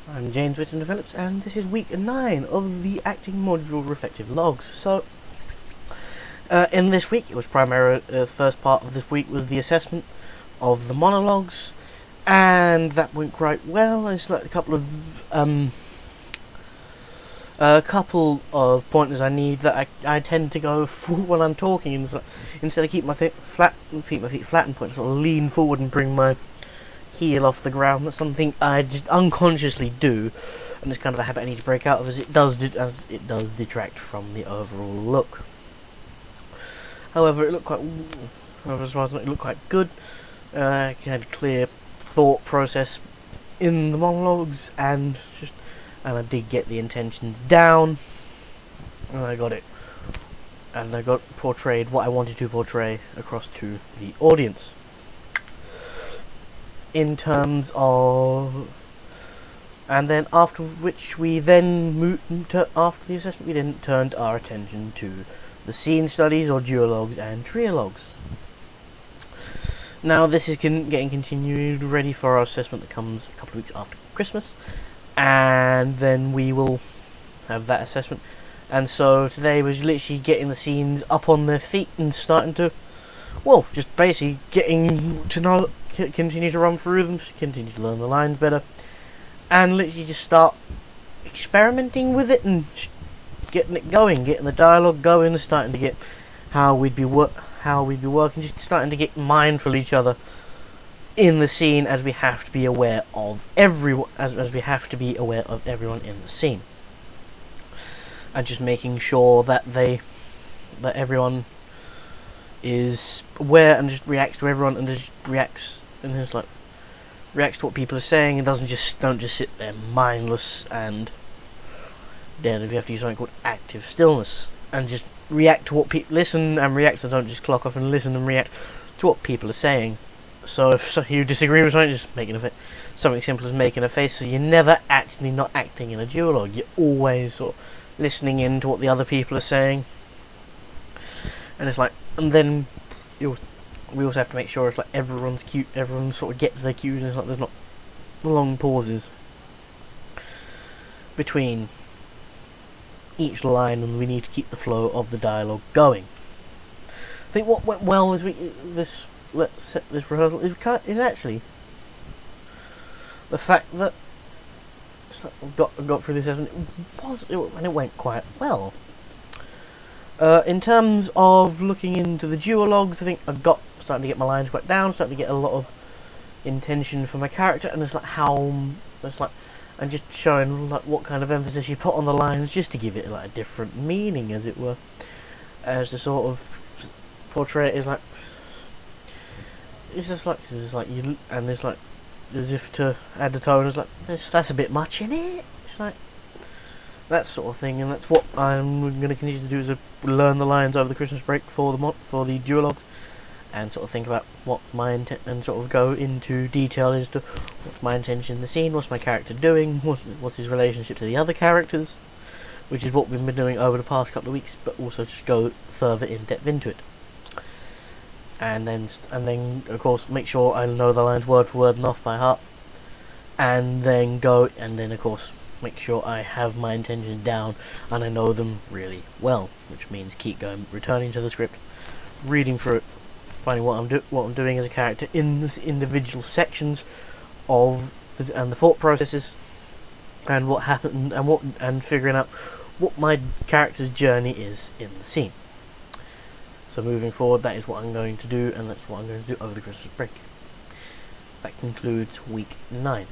I'm James Whittington-Phillips, and this is week 9 of the acting module reflective logs. So, in this week, it was primarily the first part of this week was the assessment of the monologues, and that went quite well. There's like a couple of pointers I need that I tend to go for when I'm talking, and so instead of keep my feet flat and point, sort of lean forward and bring my heel off the ground. That's something I just unconsciously do, and it's kind of a habit I need to break out of, as it does detract from the overall look. However, it looked quite good. I had a clear thought process in the monologues, and I did get the intentions down, and I got portrayed what I wanted to portray across to the audience. In terms of, and then after which we then moved to, after the assessment, we then turned our attention to the scene studies or duologues and triologues. Now this is getting continued, ready for our assessment that comes a couple of weeks after Christmas, and then we will have that assessment. And so today was literally getting the scenes up on their feet and starting to, well, just basically getting to know, continue to run through them, continue to learn the lines better, and literally just start experimenting with it and getting it going, getting the dialogue going, and starting to get how we'd be working, just starting to get mindful of each other in the scene, as we have to be aware of everyone, as we have to be aware of everyone in the scene, and just making sure that everyone is aware and just reacts to everyone, and just reacts to what people are saying, and don't just sit there mindless. And then we have to use something called active stillness, and just react to what people listen and react. So don't just clock off and listen and react to what people are saying. So if you disagree with something, just making something simple as making a face. So you're never actually not acting in a duologue. You're always sort of listening in to what the other people are saying, and it's like, and then we also have to make sure it's like everyone sort of gets their cues, and it's like there's not long pauses between each line, and we need to keep the flow of the dialogue going. I think what went well this rehearsal is actually the fact that got through this, and it went quite well. In terms of looking into the duologues, I think I got starting to get my lines quite down, starting to get a lot of intention for my character, and and just showing like what kind of emphasis you put on the lines, just to give it like a different meaning, as it were, as to sort of portray it as like you, and it's like as if to add the tone, as like that's a bit much in it. It's like that sort of thing, and that's what I'm going to continue to do, is learn the lines over the Christmas break for the duologue, and sort of think about what my intent, and sort of go into detail as to what's my intention in the scene, what's my character doing, what's his relationship to the other characters, which is what we've been doing over the past couple of weeks, but also just go further in depth into it. And then of course make sure I know the lines word for word and off by heart, and then of course make sure I have my intentions down and I know them really well, which means keep going, returning to the script, reading through it, finding what I'm doing as a character in the individual sections of the thought processes, and what happened, and figuring out what my character's journey is in the scene. So moving forward, that is what I'm going to do, and that's what I'm going to do over the Christmas break. That concludes week 9.